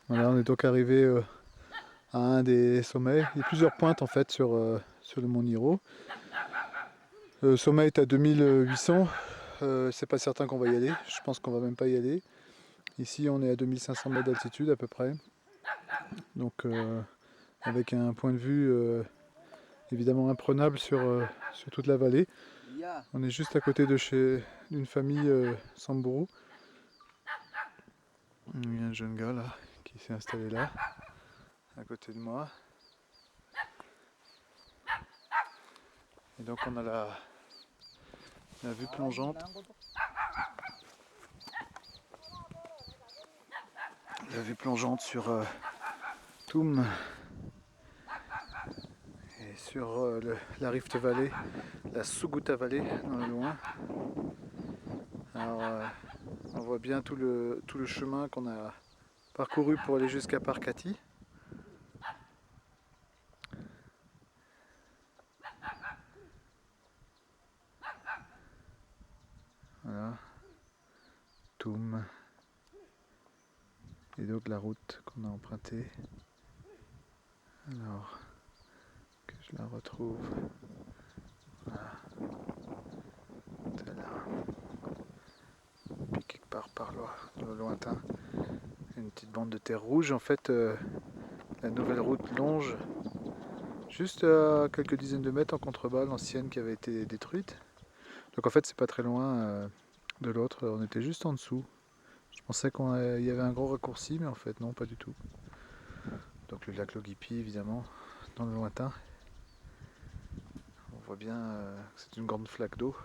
Voilà, on est donc arrivé à un des sommets. Il y a plusieurs pointes en fait sur le mont Niro. Le sommet est à 2800. C'est pas certain qu'on va y aller. Je pense qu'on va même pas y aller. Ici, on est à 2500 mètres d'altitude à peu près. Donc, avec un point de vue évidemment imprenable sur toute la vallée. On est juste à côté d'une famille Samburu. Il y a un jeune gars là qui s'est installé là, à côté de moi. Et donc on a la vue plongeante. La vue plongeante sur Toum et sur la Rift Valley, la Suguta Valley dans le loin. Alors on voit bien tout le chemin qu'on a parcouru pour aller jusqu'à Parkati. Voilà, Toum. Et donc la route qu'on a empruntée. Alors que je la retrouve. Voilà. Là. Puis quelque part par là, dans le lointain, une petite bande de terre rouge. En fait, la nouvelle route longe juste à quelques dizaines de mètres en contrebas l'ancienne qui avait été détruite. Donc en fait, c'est pas très loin de l'autre. On était juste en dessous. Je pensais qu'il y avait un gros raccourci, mais en fait, non, pas du tout. Donc le lac Logipi, évidemment, dans le lointain. On voit bien que c'est une grande flaque d'eau.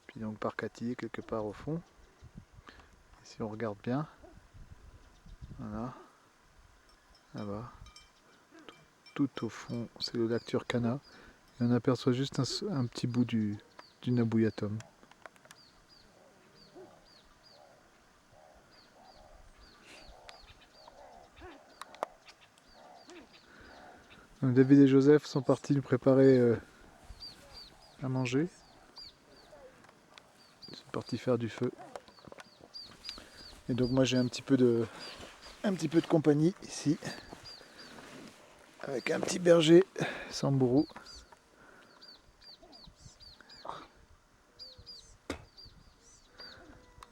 Puis donc Parkati quelque part au fond. Et si on regarde bien, voilà, là-bas, tout au fond, c'est le lac Turkana. Et on aperçoit juste un petit bout du Nabuyatom. Donc David et Joseph sont partis nous préparer à manger. Ils sont partis faire du feu. Et donc moi j'ai un petit peu de compagnie ici. Avec un petit berger Samburu.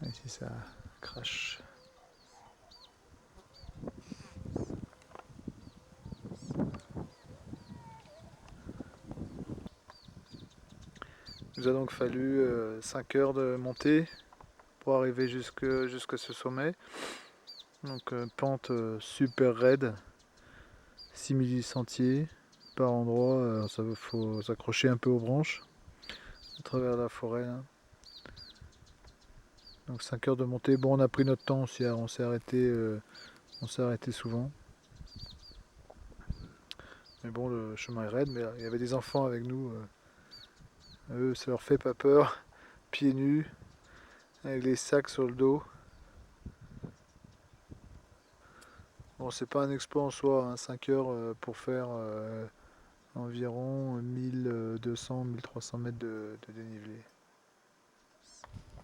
Ici ça crache. Il nous a donc fallu 5 heures de montée pour arriver jusqu'à ce sommet. Donc pente super raide, 6000 sentiers par endroit, ça faut s'accrocher un peu aux branches à travers la forêt là. Donc 5 heures de montée, bon on a pris notre temps aussi, on s'est arrêté souvent. Mais bon le chemin est raide, mais il y avait des enfants avec nous, eux ça leur fait pas peur, pieds nus, avec les sacs sur le dos. Bon c'est pas un exploit en soi, hein, 5 heures pour faire environ 1200-1300 mètres de dénivelé.